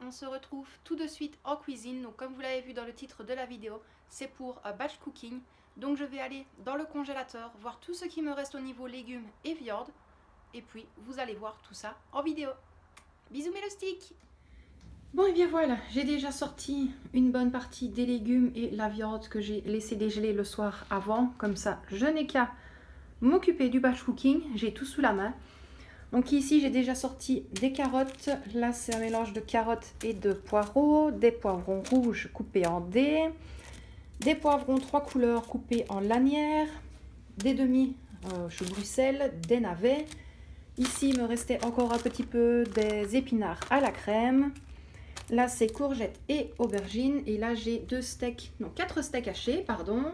on se retrouve tout de suite en cuisine. Donc comme vous l'avez vu dans le titre de la vidéo, c'est pour batch cooking. Donc je vais aller dans le congélateur, voir tout ce qui me reste au niveau légumes et viande. Et puis vous allez voir tout ça en vidéo. Bisous mes loustiques! Bon et bien voilà, j'ai déjà sorti une bonne partie des légumes et la viande que j'ai laissé dégeler le soir avant. Comme ça, je n'ai qu'à m'occuper du batch cooking, j'ai tout sous la main. Donc ici, j'ai déjà sorti des carottes. Là, c'est un mélange de carottes et de poireaux, des poivrons rouges coupés en dés, des poivrons 3 couleurs coupés en lanières, des demi-choux Bruxelles, des navets. Ici, il me restait encore un petit peu des épinards à la crème. Là, c'est courgettes et aubergines. Et là, j'ai 4 steaks hachés, pardon.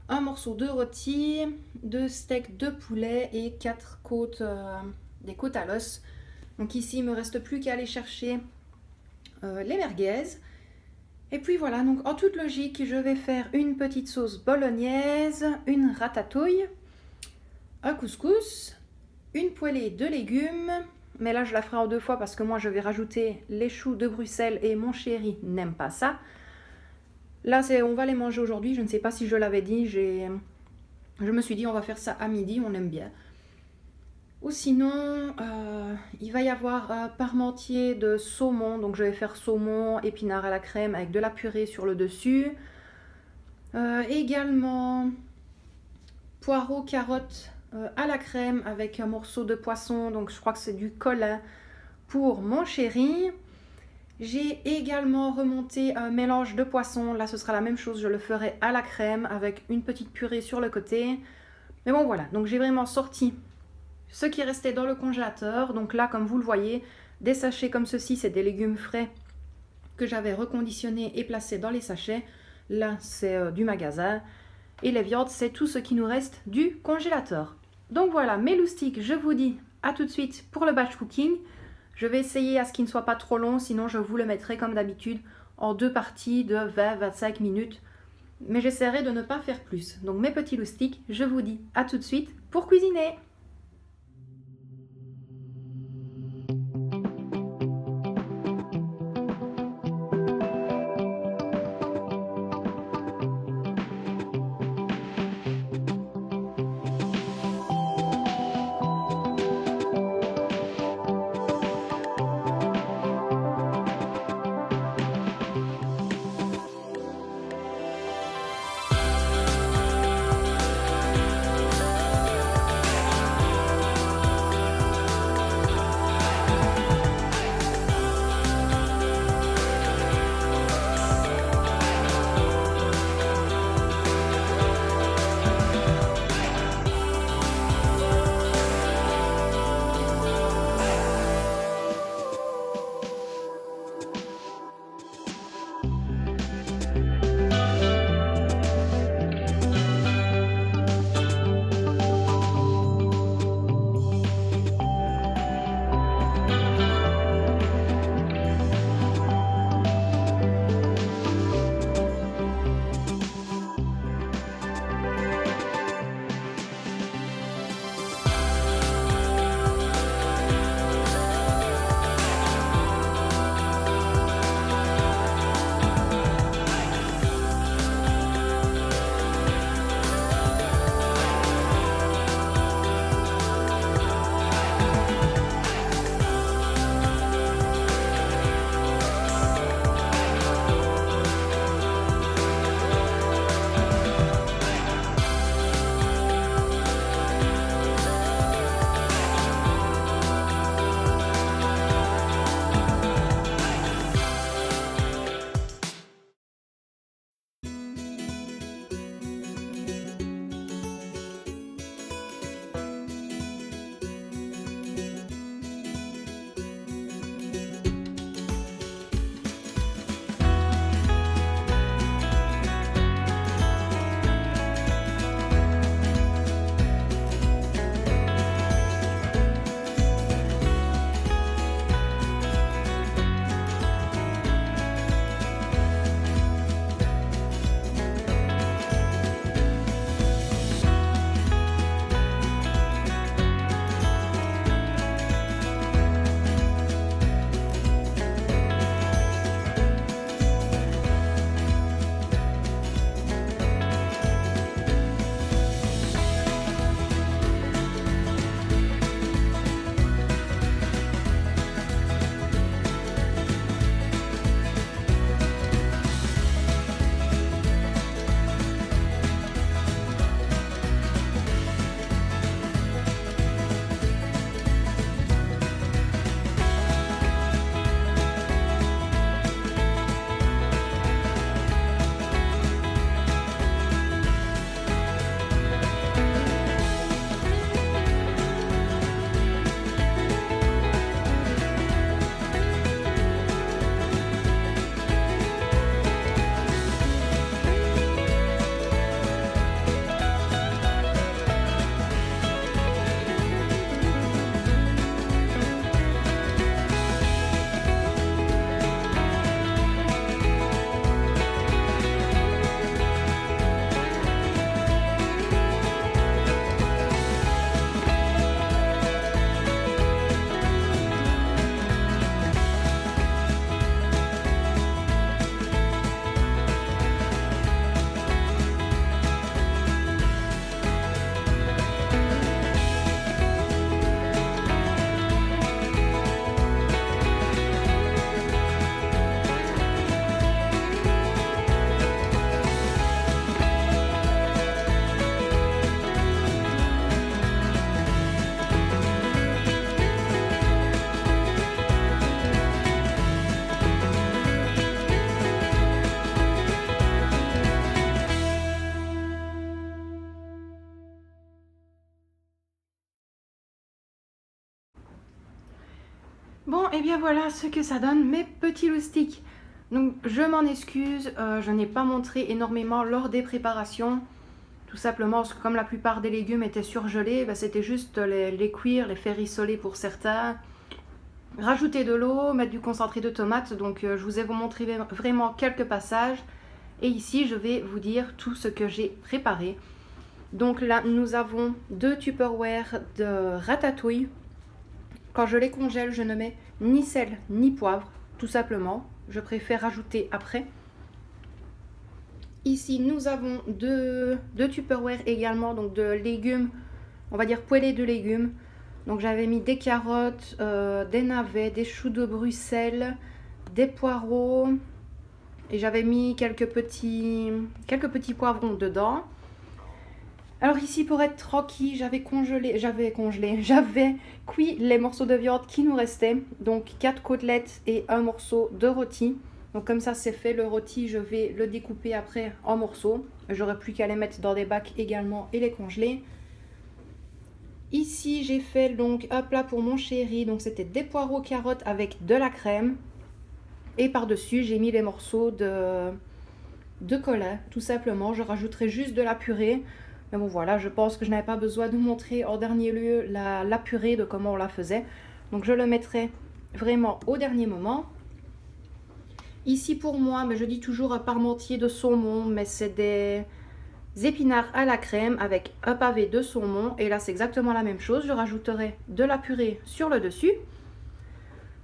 Un morceau de rôti, 2 steaks de poulet et 4 côtes, des côtes à l'os. Donc ici, il ne me reste plus qu'à aller chercher les merguez. Et puis voilà, donc en toute logique, je vais faire une petite sauce bolognaise, une ratatouille, un couscous, une poêlée de légumes. Mais là, je la ferai en 2 fois parce que moi, je vais rajouter les choux de Bruxelles et mon chéri n'aime pas ça. Là, on va les manger aujourd'hui. Je ne sais pas si je l'avais dit. Je me suis dit, on va faire ça à midi. On aime bien. Ou sinon, il va y avoir un parmentier de saumon. Donc, je vais faire saumon, épinards à la crème avec de la purée sur le dessus. Également, poireaux, carottes à la crème avec un morceau de poisson. Donc, je crois que c'est du colin pour mon chéri. J'ai également remonté un mélange de poissons. Là, ce sera la même chose. Je le ferai à la crème avec une petite purée sur le côté. Mais bon, voilà. Donc, j'ai vraiment sorti ce qui restait dans le congélateur. Donc là, comme vous le voyez, des sachets comme ceci, c'est des légumes frais que j'avais reconditionnés et placés dans les sachets. Là, c'est du magasin. Et les viandes, c'est tout ce qui nous reste du congélateur. Donc voilà, mes loustiques, je vous dis à tout de suite pour le batch cooking. Je vais essayer à ce qu'il ne soit pas trop long, sinon je vous le mettrai comme d'habitude en 2 parties de 20-25 minutes. Mais j'essaierai de ne pas faire plus. Donc mes petits loustiques, je vous dis à tout de suite pour cuisiner. Bon, et bien voilà ce que ça donne, mes petits loustiques. Donc je m'en excuse, je n'ai pas montré énormément lors des préparations. Tout simplement parce que comme la plupart des légumes étaient surgelés, c'était juste les cuire, les faire rissoler pour certains. Rajouter de l'eau, mettre du concentré de tomate. Donc je vous ai montré vraiment quelques passages. Et ici je vais vous dire tout ce que j'ai préparé. Donc là nous avons 2 Tupperware de ratatouille. Quand je les congèle, je ne mets ni sel ni poivre, tout simplement. Je préfère rajouter après. Ici, nous avons deux Tupperware également, donc de légumes, on va dire poêlés de légumes. Donc j'avais mis des carottes, des navets, des choux de Bruxelles, des poireaux. Et j'avais mis quelques petits poivrons dedans. Alors ici, pour être tranquille, j'avais cuit les morceaux de viande qui nous restaient. Donc 4 côtelettes et un morceau de rôti. Donc comme ça c'est fait, le rôti je vais le découper après en morceaux. J'aurai plus qu'à les mettre dans des bacs également et les congeler. Ici j'ai fait donc un plat pour mon chéri, donc c'était des poireaux carottes avec de la crème. Et par-dessus j'ai mis les morceaux de collet, tout simplement. Je rajouterai juste de la purée. Mais bon voilà, je pense que je n'avais pas besoin de montrer en dernier lieu la purée, de comment on la faisait. Donc je le mettrai vraiment au dernier moment. Ici pour moi, mais je dis toujours un parmentier de saumon, mais c'est des épinards à la crème avec un pavé de saumon. Et là c'est exactement la même chose, je rajouterai de la purée sur le dessus.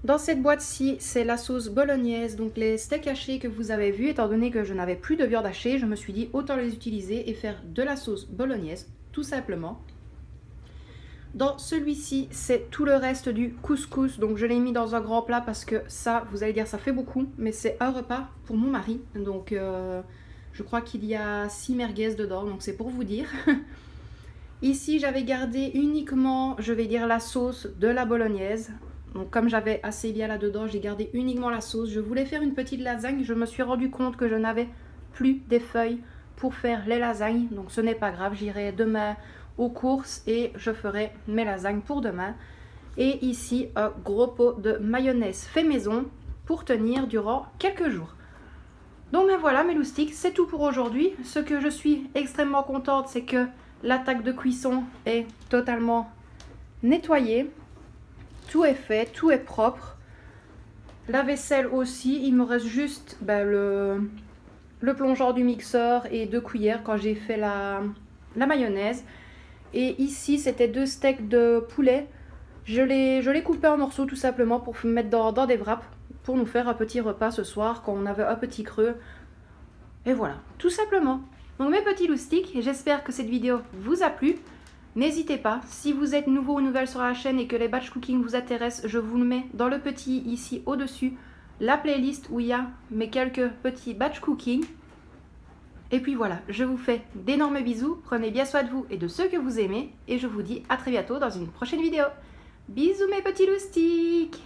Dans cette boîte-ci, c'est la sauce bolognaise, donc les steaks hachés que vous avez vus, étant donné que je n'avais plus de viande hachée, je me suis dit autant les utiliser et faire de la sauce bolognaise, tout simplement. Dans celui-ci, c'est tout le reste du couscous, donc je l'ai mis dans un grand plat parce que ça, vous allez dire ça fait beaucoup, mais c'est un repas pour mon mari, donc je crois qu'il y a 6 merguez dedans, donc c'est pour vous dire. Ici, j'avais gardé uniquement, je vais dire, la sauce de la bolognaise. Donc comme j'avais assez bien là-dedans, j'ai gardé uniquement la sauce. Je voulais faire une petite lasagne. Je me suis rendu compte que je n'avais plus des feuilles pour faire les lasagnes. Donc ce n'est pas grave, j'irai demain aux courses et je ferai mes lasagnes pour demain. Et ici, un gros pot de mayonnaise fait maison pour tenir durant quelques jours. Donc ben voilà mes loustiques, c'est tout pour aujourd'hui. Ce que je suis extrêmement contente, c'est que l'attaque de cuisson est totalement nettoyée. Tout est fait, tout est propre. La vaisselle aussi, il me reste juste le plongeon du mixeur et 2 cuillères quand j'ai fait la mayonnaise. Et ici, c'était 2 steaks de poulet. Je les coupais en morceaux tout simplement pour mettre dans des wraps pour nous faire un petit repas ce soir quand on avait un petit creux. Et voilà, tout simplement. Donc mes petits loustiques, j'espère que cette vidéo vous a plu. N'hésitez pas, si vous êtes nouveau ou nouvelle sur la chaîne et que les batch cooking vous intéressent, je vous le mets dans le petit ici au-dessus, la playlist où il y a mes quelques petits batch cooking. Et puis voilà, je vous fais d'énormes bisous, prenez bien soin de vous et de ceux que vous aimez, et je vous dis à très bientôt dans une prochaine vidéo. Bisous mes petits loustiques!